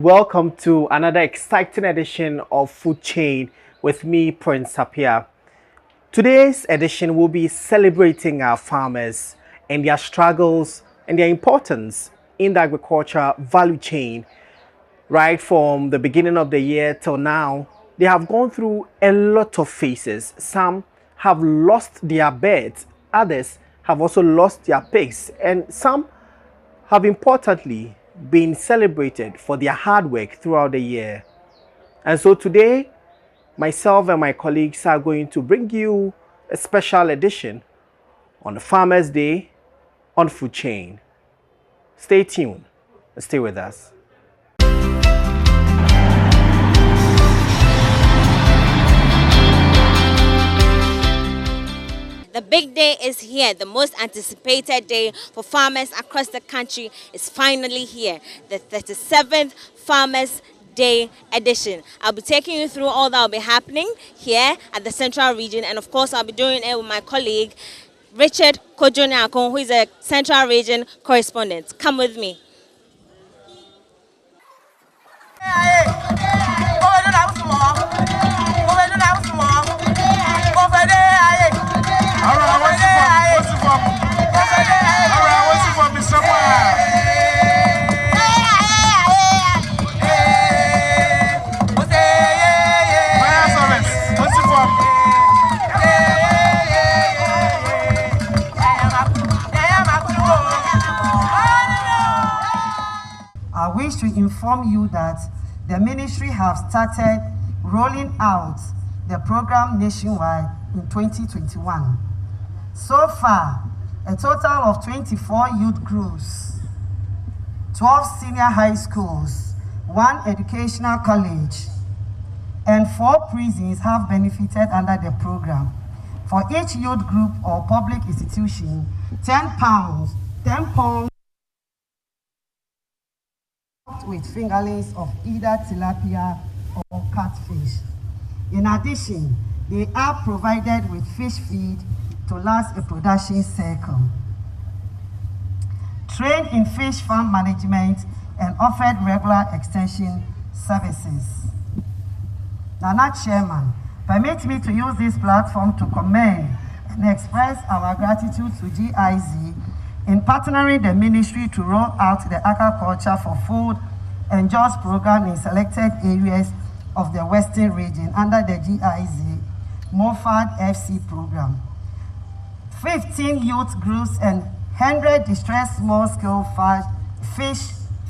welcome to another exciting edition of Food Chain with me, Prince Apia. Today's edition will be celebrating our farmers and their struggles and their importance in the agriculture value chain. Right from the beginning of the year till now, they have gone through a lot of phases. Some have lost their birds, others have also lost their pigs, and some have importantly been celebrated for their hard work throughout the year. And so today, myself and my colleagues are going to bring you a special edition on the Farmers' Day on Food Chain. Stay tuned and stay with us. The big day is here. The most anticipated day for farmers across the country is finally here. The 37th Farmers' Day edition. I'll be taking you through all that will be happening here at the Central Region, and of course I'll be doing it with my colleague Richard Kojonyakon, who is a Central Region correspondent. Come with me. I wish to inform you that the ministry have started rolling out the program nationwide in 2021. So far, a total of 24 youth groups, 12 senior high schools, 1 educational college, and 4 prisons have benefited under the program. For each youth group or public institution, £10 with fingerlings of either tilapia or catfish. In addition, they are provided with fish feed to last a production cycle. Trained in fish farm management and offered regular extension services. Nana Chairman, permit me to use this platform to commend and express our gratitude to GIZ in partnering the ministry to roll out the Aquaculture for Food and Jobs program in selected areas of the Western region under the GIZ MOFAD FC program. 15 youth groups and 100 distressed small-scale fish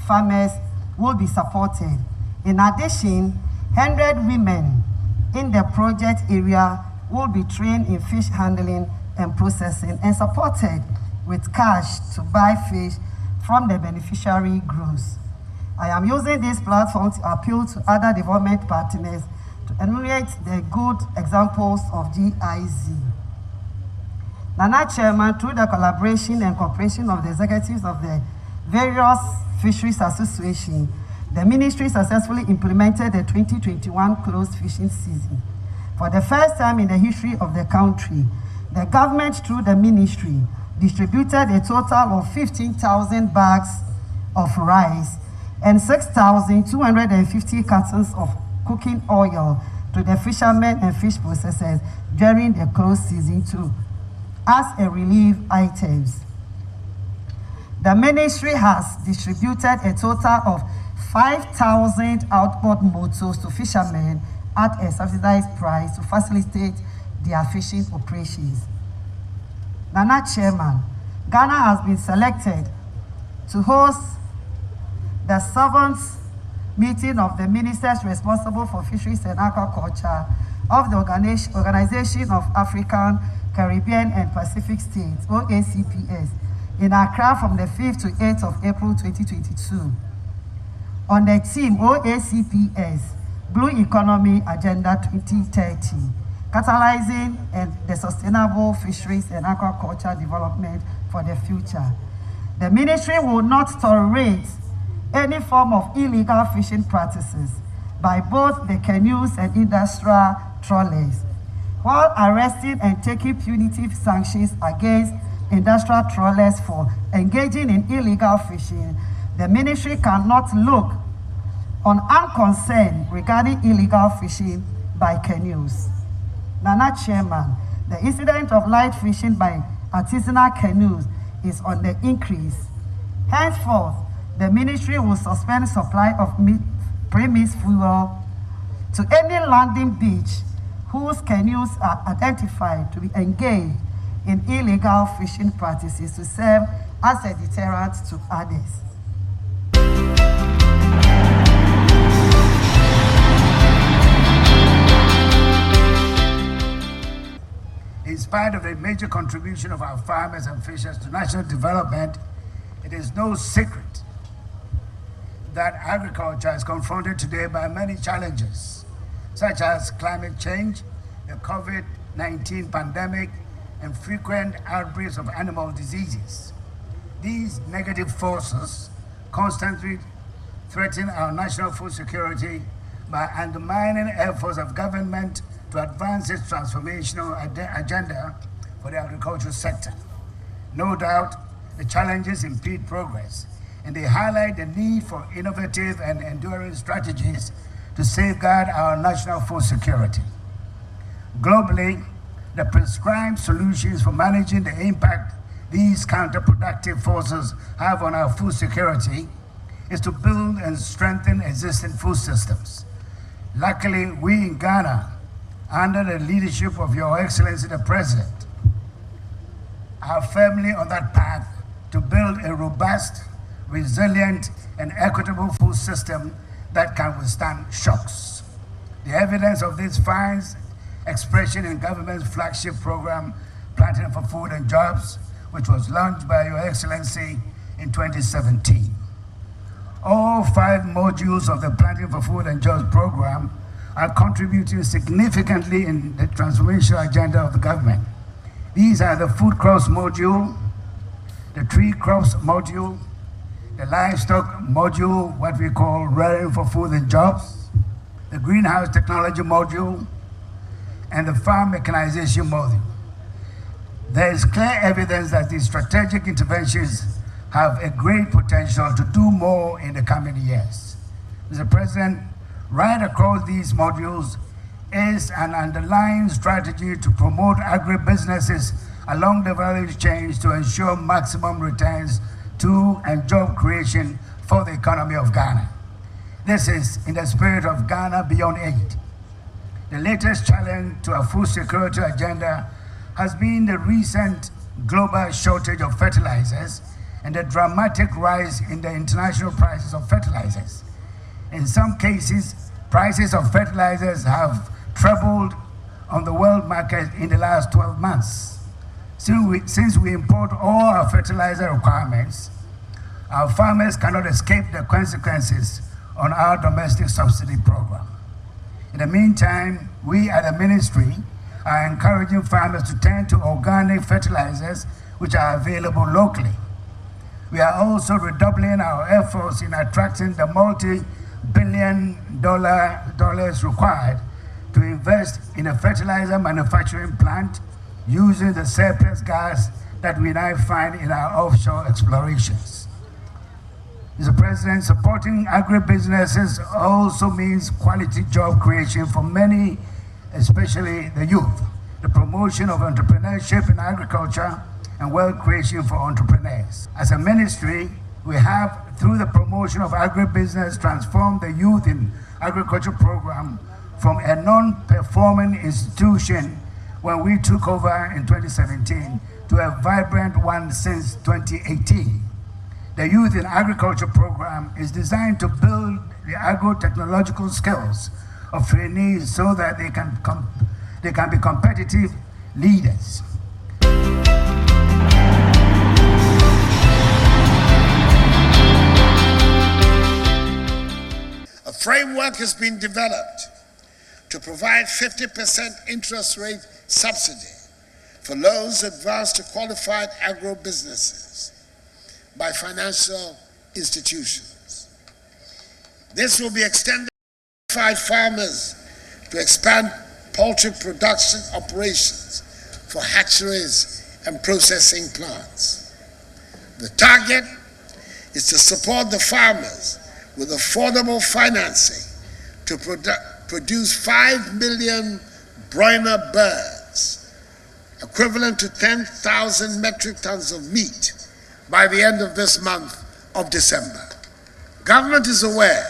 farmers will be supported. In addition, 100 women in the project area will be trained in fish handling and processing and supported with cash to buy fish from the beneficiary groups. I am using this platform to appeal to other development partners to enumerate the good examples of GIZ. Nana Chairman, through the collaboration and cooperation of the executives of the various fisheries associations, the ministry successfully implemented the 2021 closed fishing season. For the first time in the history of the country, the government, through the ministry, distributed a total of 15,000 bags of rice and 6,250 cartons of cooking oil to the fishermen and fish processors during the closed season too, as a relief items. The ministry has distributed a total of 5,000 outboard motors to fishermen at a subsidized price to facilitate their fishing operations. Nana Chairman, Ghana has been selected to host the 7th meeting of the ministers responsible for fisheries and aquaculture of the Organization of African, Caribbean and Pacific States, OACPS, in Accra from the 5th to 8th of April 2022. On the theme OACPS, Blue Economy Agenda 2030, catalyzing and the sustainable fisheries and aquaculture development for the future. The ministry will not tolerate any form of illegal fishing practices by both the canoes and industrial trawlers, while arresting and taking punitive sanctions against industrial trawlers for engaging in illegal fishing. The ministry cannot look on unconcern regarding illegal fishing by canoes. Nana Chairman, the incident of light fishing by artisanal canoes is on the increase. Henceforth, the ministry will suspend supply of pre-mixed fuel to any landing beach whose canoes are identified to be engaged in illegal fishing practices to serve as a deterrent to others. In spite of the major contribution of our farmers and fishers to national development, it is no secret that agriculture is confronted today by many challenges, such as climate change, the COVID-19 pandemic, and frequent outbreaks of animal diseases. These negative forces constantly threaten our national food security by undermining efforts of government to advance its transformational agenda for the agricultural sector. No doubt, the challenges impede progress, and they highlight the need for innovative and enduring strategies to safeguard our national food security. Globally, the prescribed solutions for managing the impact these counterproductive forces have on our food security is to build and strengthen existing food systems. Luckily, we in Ghana, under the leadership of Your Excellency the President, are firmly on that path to build a robust, resilient, and equitable food system that can withstand shocks. The evidence of this finds expression in government's flagship program, Planting for Food and Jobs, which was launched by Your Excellency in 2017. All 5 modules of the Planting for Food and Jobs program are contributing significantly in the transformational agenda of the government. These are the food crops module, the tree crops module, the livestock module, what we call rearing for food and jobs, the greenhouse technology module, and the farm mechanization module. There is clear evidence that these strategic interventions have a great potential to do more in the coming years. Mr. President, right across these modules is an underlying strategy to promote agribusinesses along the value chain to ensure maximum returns to and job creation for the economy of Ghana. This is in the spirit of Ghana Beyond Aid. The latest challenge to our food security agenda has been the recent global shortage of fertilizers and the dramatic rise in the international prices of fertilizers. In some cases, prices of fertilizers have trebled on the world market in the last 12 months. Since we import all our fertilizer requirements, our farmers cannot escape the consequences on our domestic subsidy program. In the meantime, we at the ministry are encouraging farmers to turn to organic fertilizers which are available locally. We are also redoubling our efforts in attracting the multi-billion dollars required to invest in a fertilizer manufacturing plant using the surplus gas that we now find in our offshore explorations. Mr. President, supporting agribusinesses also means quality job creation for many, especially the youth, the promotion of entrepreneurship in agriculture, and wealth creation for entrepreneurs. As a ministry, we have, through the promotion of agribusiness, transformed the Youth in Agriculture program from a non-performing institution when we took over in 2017 to a vibrant one since 2018. The Youth in Agriculture program is designed to build the agro-technological skills of trainees so that they can be competitive leaders. A framework has been developed to provide 50% interest rate subsidy for loans advanced to qualified agro-businesses by financial institutions. This will be extended to qualified farmers to expand poultry production operations for hatcheries and processing plants. The target is to support the farmers with affordable financing to produce 5 million broiler birds, equivalent to 10,000 metric tons of meat, by the end of this month of December. Government is aware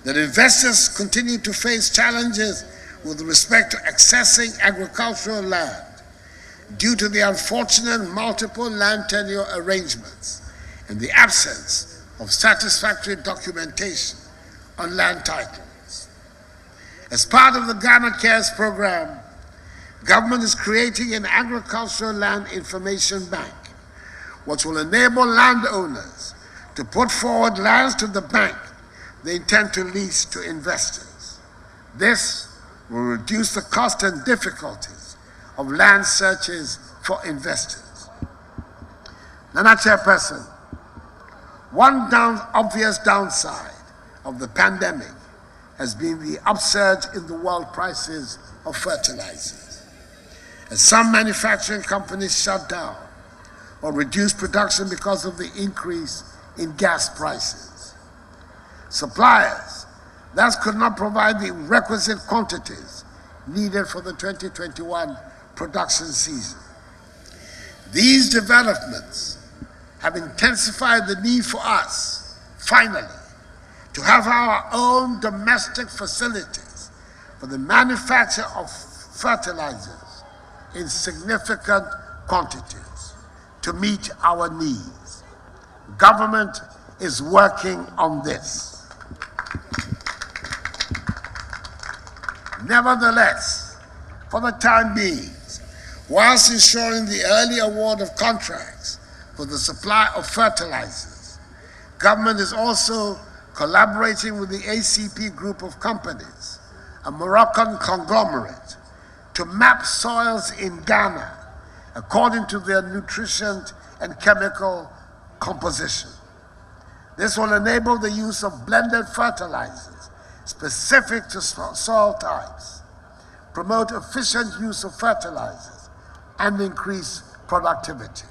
that investors continue to face challenges with respect to accessing agricultural land due to the unfortunate multiple land tenure arrangements and the absence of satisfactory documentation on land titles. As part of the Ghana Cares program, government is creating an agricultural land information bank, which will enable landowners to put forward lands to the bank they intend to lease to investors. This will reduce the cost and difficulties of land searches for investors. Nana Chairperson, one obvious downside of the pandemic has been the upsurge in the world prices of fertilizers. As some manufacturing companies shut down or reduced production because of the increase in gas prices, suppliers thus could not provide the requisite quantities needed for the 2021 production season. These developments have intensified the need for us, finally, to have our own domestic facilities for the manufacture of fertilizers in significant quantities to meet our needs. Government is working on this. Nevertheless, for the time being, whilst ensuring the early award of contracts for the supply of fertilizers, government is also collaborating with the ACP group of companies, a Moroccan conglomerate, to map soils in Ghana according to their nutrition and chemical composition. This will enable the use of blended fertilizers specific to soil types, promote efficient use of fertilizers, and increase productivity.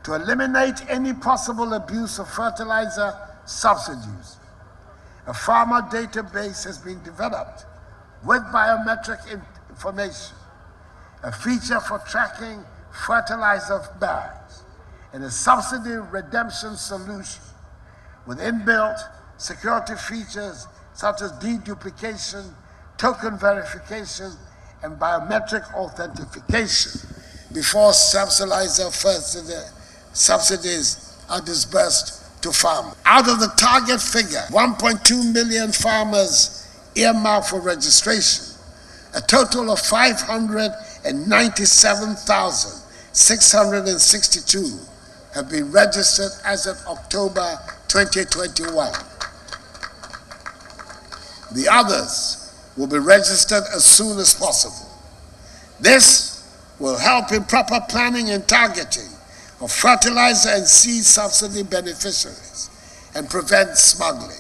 To eliminate any possible abuse of fertilizer subsidies, a farmer database has been developed with biometric information, a feature for tracking fertilizer bags, and a subsidy redemption solution with inbuilt security features such as deduplication, token verification, and biometric authentication before subsidies are disbursed to farmers. Out of the target figure, 1.2 million farmers earmarked for registration, a total of 597,662 have been registered as of October 2021. The others will be registered as soon as possible. This will help in proper planning and targeting of fertilizer and seed subsidy beneficiaries and prevent smuggling.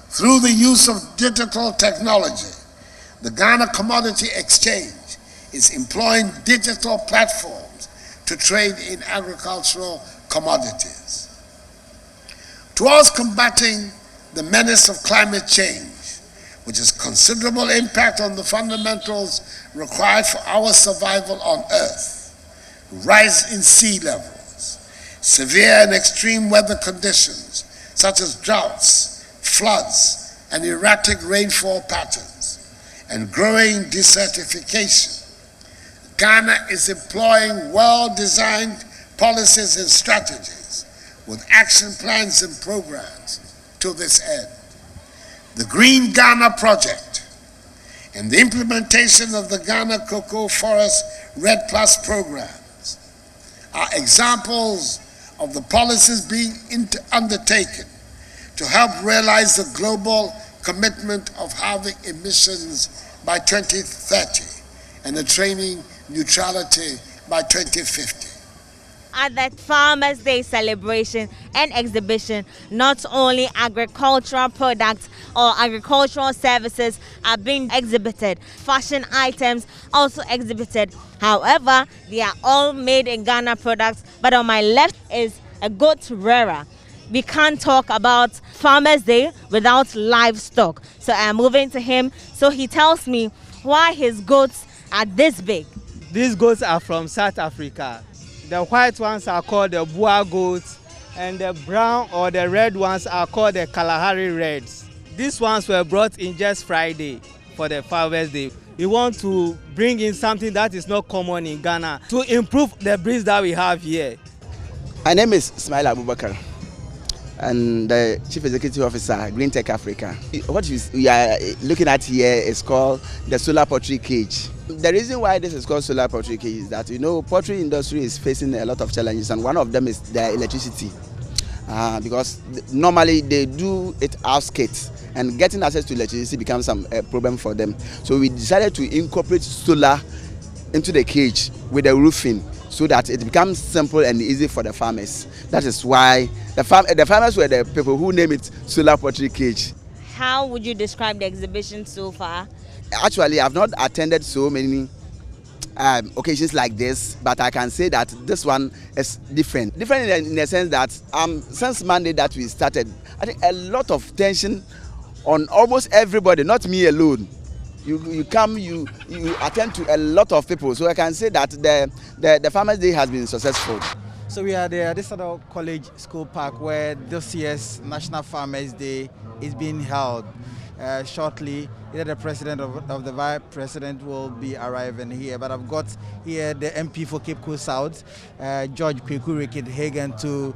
Through the use of digital technology, the Ghana Commodity Exchange is employing digital platforms to trade in agricultural commodities. Towards combating the menace of climate change, which has considerable impact on the fundamentals required for our survival on Earth, rise in sea levels, severe and extreme weather conditions such as droughts, floods, and erratic rainfall patterns, and growing desertification, Ghana is employing well-designed policies and strategies with action plans and programs to this end. The Green Ghana Project and the implementation of the Ghana Cocoa Forest Red Plus programs are examples of the policies being undertaken to help realize the global commitment of halving emissions by 2030 and attaining neutrality by 2050. At the Farmers' Day celebration and exhibition, not only agricultural products or agricultural services are being exhibited, fashion items also exhibited. However, they are all made in Ghana products. But on my left is a goat rearer. we can't talk about Farmers Day without livestock. So I'm moving to him. So he tells me why his goats are this big. These goats are from South Africa. The white ones are called the Boer goats, and the brown or the red ones are called the Kalahari Reds. These ones were brought in just Friday for the Farmers Day. We want to bring in something that is not common in Ghana to improve the breeds that we have here. My name is Ismail Abubakar, and the Chief Executive Officer, Green Tech Africa. What we are looking at here is called the solar poultry cage. The reason why this is called solar poultry cage is that, poultry industry is facing a lot of challenges, and one of them is the electricity. Because normally they do it outskirts, and getting access to electricity becomes a problem for them. So we decided to incorporate solar into the cage with the roofing, so that it becomes simple and easy for the farmers. That is why the farmers were the people who named it solar poultry cage. How would you describe the exhibition so far? Actually, I've not attended so many occasions like this, but I can say that this one is different. Different in the sense that since Monday that we started, I think a lot of tension on almost everybody, not me alone. You come, you attend to a lot of people. So I can say that the Farmers Day has been successful. So we are at this other college school park where this year's National Farmers Day is being held. Shortly, either the president of the vice president will be arriving here, but I've got here the MP for Cape Coast South, George Kweku Hagen, to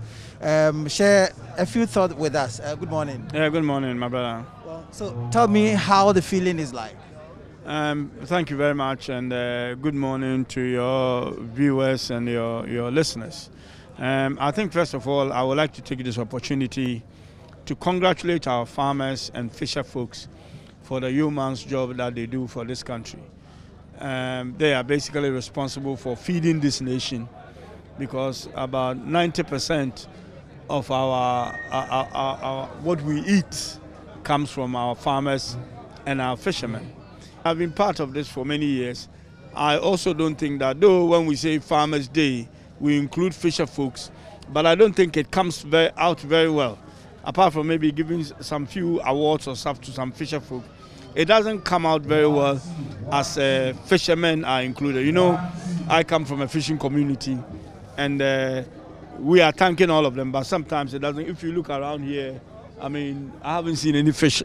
share a few thoughts with us. Good morning. Yeah, good morning, my brother. Well, so tell me how the feeling is like. Thank you very much, and good morning to your viewers and your listeners. I think first of all, I would like to take this opportunity to congratulate our farmers and fisher folks for the yeoman's job that they do for this country. They are basically responsible for feeding this nation, because about 90% of our what we eat comes from our farmers and our fishermen. I've been part of this for many years. I also don't think that, though when we say Farmers Day, we include fisher folks, but I don't think it comes out very well. Apart from maybe giving some few awards or stuff to some fisher folk, it doesn't come out very well as fishermen are included. I come from a fishing community, and we are thanking all of them, but sometimes it doesn't. If you look around here, I haven't seen any fish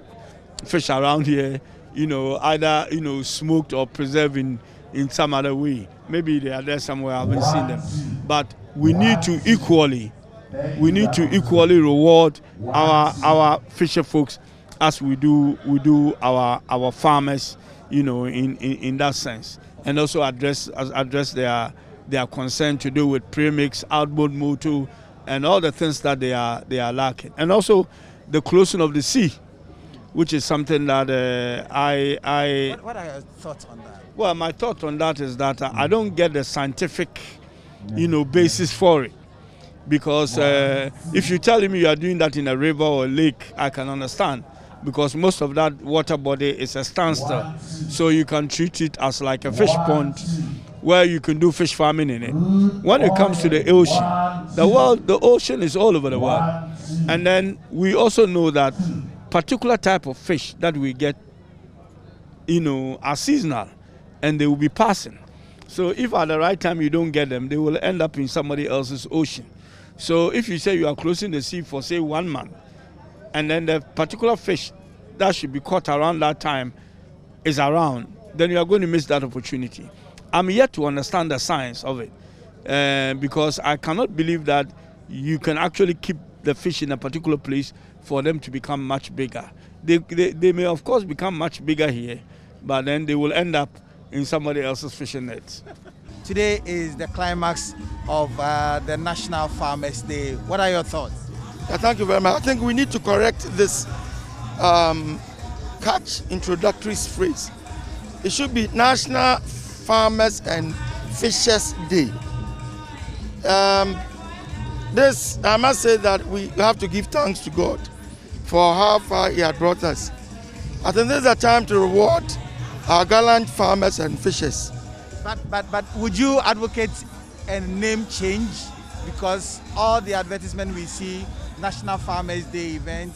around here, either, smoked or preserved in some other way. Maybe they are there somewhere, I haven't seen them. But we need to equally reward our fisher folks as we do our farmers, in that sense, and also address their concern to do with premix, outboard motor, and all the things that they are lacking, and also the closing of the sea, which is something that What are your thoughts on that? Well, my thought on that is that I don't get the scientific, basis for it. Because if you tell me you are doing that in a river or a lake, I can understand. Because most of that water body is a standstill. So you can treat it as like a fish pond where you can do fish farming in it. When it comes to the ocean, the ocean is all over the world. And then we also know that particular type of fish that we get, are seasonal, and they will be passing. So if at the right time you don't get them, they will end up in somebody else's ocean. So if you say you are closing the sea for, say, 1 month, and then the particular fish that should be caught around that time is around, then you are going to miss that opportunity. I'm yet to understand the science of it, because I cannot believe that you can actually keep the fish in a particular place for them to become much bigger. They may, of course, become much bigger here, but then they will end up in somebody else's fishing nets. Today is the climax of the National Farmers Day. What are your thoughts? Thank you very much. I think we need to correct this catch introductory phrase. It should be National Farmers and Fishers Day. This, I must say that we have to give thanks to God for how far He had brought us. I think this is a time to reward our gallant farmers and fishers. But would you advocate a name change? Because all the advertisement we see National Farmers Day event,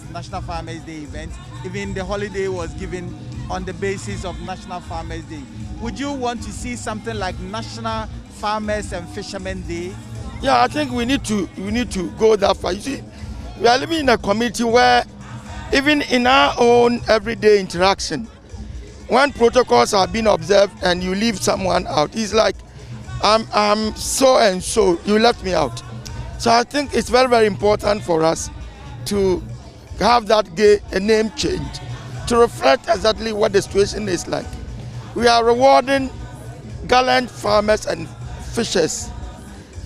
even the holiday was given on the basis of National Farmers Day. Would you want to see something like National Farmers and Fishermen Day? Yeah, I think we need to go that far. You see, we are living in a community where even in our own everyday interaction, when protocols are being observed and you leave someone out, it's like, I'm so and so, you left me out. So I think it's very, very important for us to have that a name change to reflect exactly what the situation is like. We are rewarding gallant farmers and fishers,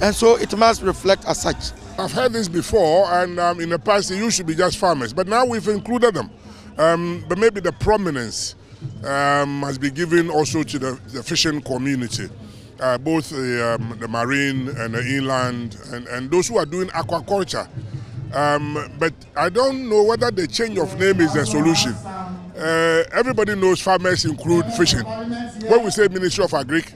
and so it must reflect as such. I've heard this before, and in the past it used to be just farmers, but now we've included them. But maybe the prominence must be given also to the fishing community, both the marine and the inland, and those who are doing aquaculture. But I don't know whether the change of name is the solution. Everybody knows farmers include fishing. When we say Ministry of Agric,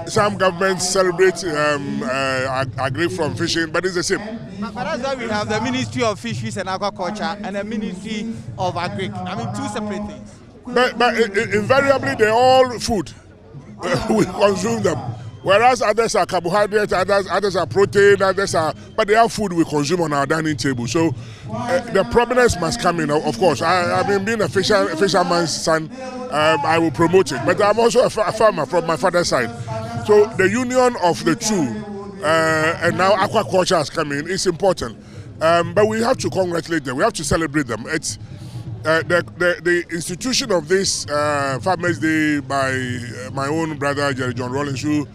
some governments celebrate agri from fishing, but it's the same. But that's why we have the Ministry of Fisheries and Aquaculture and the Ministry of Agric. I mean, two separate things. But invariably, they're all food. We consume them. Whereas others are carbohydrates, others are protein, but they are food we consume on our dining table. So the prominence must come in, of course. I mean, being a fisherman's son, I will promote it. But I'm also a farmer from my father's side. So the union of the two, and now aquaculture has come in, is important. But we have to congratulate them. We have to celebrate them. It's the institution of this Farmers Day by my own brother, Jerry John Rollins, who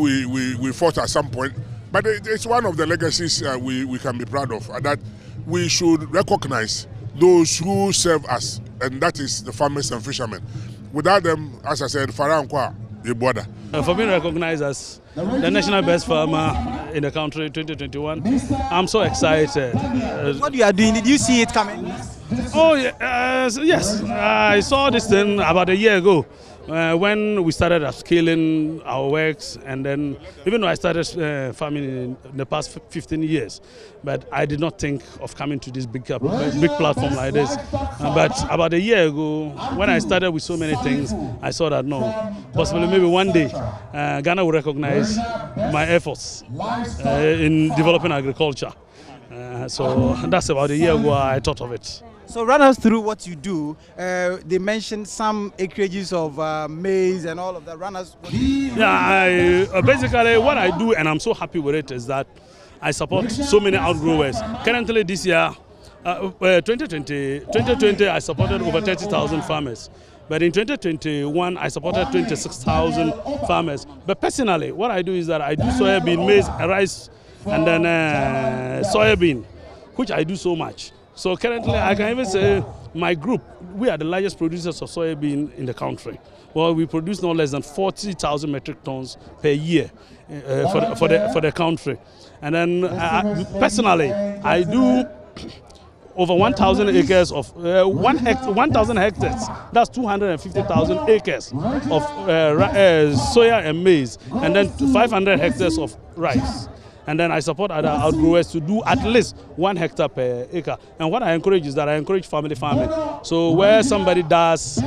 we fought at some point. But it's one of the legacies we can be proud of, that we should recognize those who serve us, and that is the farmers and fishermen. Without them, as I said, Farankwa, Iboda. For being recognized as the national best farmer in the country 2021, I'm so excited. What you are doing, did you see it coming? Oh, yes. I saw this thing about a year ago when we started upscaling our works, and then even though I started farming in the past 15 years, but I did not think of coming to this big platform like this. But about a year ago, when I started with so many things, I saw that no, possibly maybe one day Ghana will recognize my efforts in developing agriculture. So that's about a year ago I thought of it. So run us through what you do. They mentioned some acreages of maize and all of that. Run us. Yeah, basically what I do, and I'm so happy with it, is that I support so many outgrowers. Currently this year, 2020, I supported over 30,000 farmers. But in 2021, I supported 26,000 farmers. But personally, what I do is that I do soybean, maize, rice, and then soybean, which I do so much. So currently, I can even say my group, we are the largest producers of soybean in the country. Well, we produce no less than 40,000 metric tons per year for the country. And then personally, I do over 1,000 acres of 1,000 hectares. That's 250,000 acres of soya and maize, and then 500 hectares of rice. And then I support other outgrowers to do at least 1 hectare per acre. And what I encourage is that I encourage family farming. So where somebody does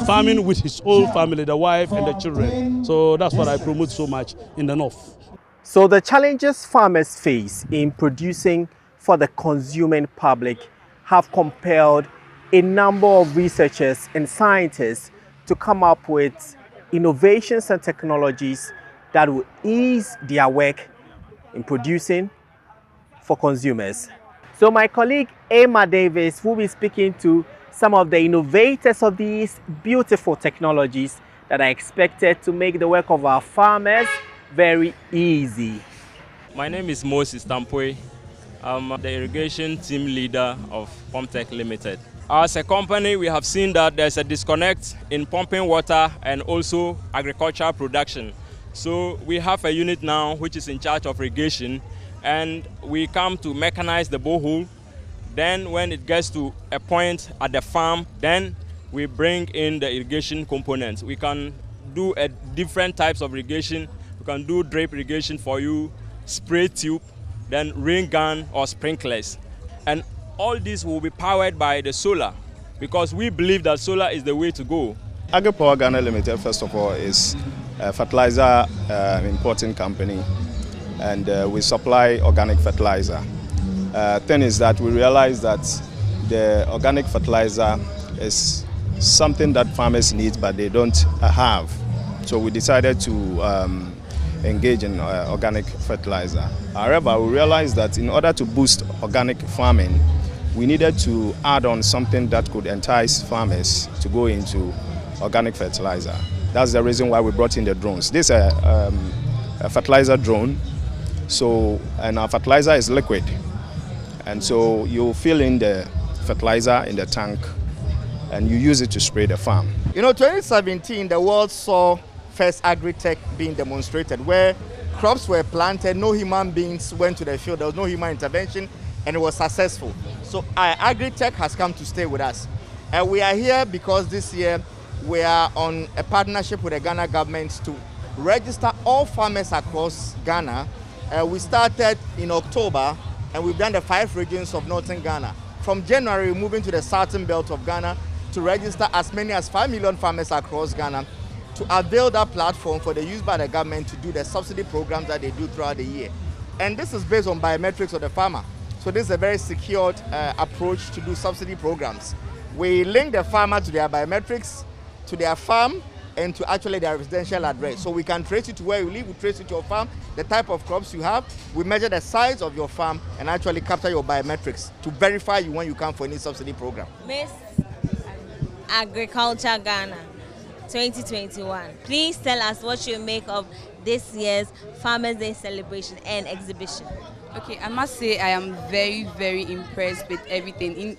farming with his whole family, the wife and the children. So that's what I promote so much in the north. So the challenges farmers face in producing for the consuming public have compelled a number of researchers and scientists to come up with innovations and technologies that will ease their work in producing for consumers. So my colleague Emma Davis will be speaking to some of the innovators of these beautiful technologies that are expected to make the work of our farmers very easy. My name is Moses Tampoy. I'm the irrigation team leader of PumpTech Limited. As a company, we have seen that there's a disconnect in pumping water and also agricultural production. So we have a unit now which is in charge of irrigation, and we come to mechanize the borehole. Then when it gets to a point at the farm, then we bring in the irrigation components. We can do different types of irrigation. We can do drip irrigation for you, spray tube. then rain gun or sprinklers. And all this will be powered by the solar, because we believe that solar is the way to go. AgriPower Ghana Limited, first of all, is a fertilizer importing company, and we supply organic fertilizer. Thing is that we realize that the organic fertilizer is something that farmers need, but they don't have. So we decided to engage in organic fertilizer. However, we realized that in order to boost organic farming, we needed to add on something that could entice farmers to go into organic fertilizer. That's the reason why we brought in the drones. This is a fertilizer drone, and our fertilizer is liquid. And so you fill in the fertilizer in the tank and you use it to spray the farm. 2017, the world saw first agri-tech being demonstrated, where crops were planted, no human beings went to the field, there was no human intervention, and it was successful. So agri-tech has come to stay with us. And we are here because this year we are on a partnership with the Ghana government to register all farmers across Ghana. We started in October, and we've done the 5 regions of northern Ghana. From January, we're moving to the southern belt of Ghana to register as many as 5 million farmers across Ghana to avail that platform for the use by the government to do the subsidy programs that they do throughout the year. And this is based on biometrics of the farmer. So this is a very secured approach to do subsidy programs. We link the farmer to their biometrics, to their farm, and to actually their residential address. So we can trace you to where you live, we trace you to your farm, the type of crops you have, we measure the size of your farm, and actually capture your biometrics to verify you when you come for any subsidy program. Miss Agriculture Ghana 2021. Please tell us what you make of this year's Farmers' Day celebration and exhibition. Okay, I must say I am very, very impressed with everything.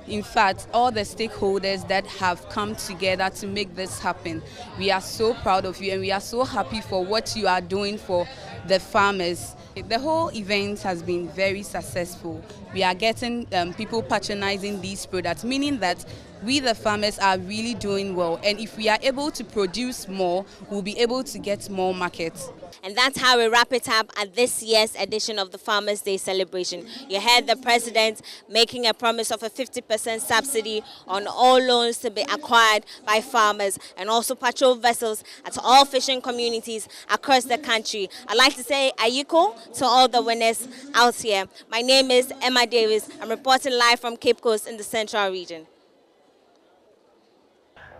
In fact, all the stakeholders that have come together to make this happen, we are so proud of you and we are so happy for what you are doing for the farmers. The whole event has been very successful. We are getting people patronizing these products, meaning that we the farmers are really doing well, and if we are able to produce more, we'll be able to get more markets. And that's how we wrap it up at this year's edition of the Farmers' Day celebration. You heard the president making a promise of a 50% subsidy on all loans to be acquired by farmers, and also patrol vessels at all fishing communities across the country. I'd like to say ayiko to all the winners out here. My name is Emma Davis. I'm reporting live from Cape Coast in the Central Region.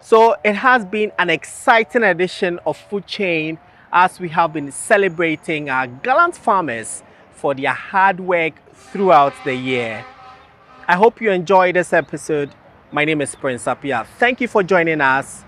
So it has been an exciting edition of Food Chain, as we have been celebrating our gallant farmers for their hard work throughout the year. I hope you enjoyed this episode. My name is Prince Apia. Thank you for joining us.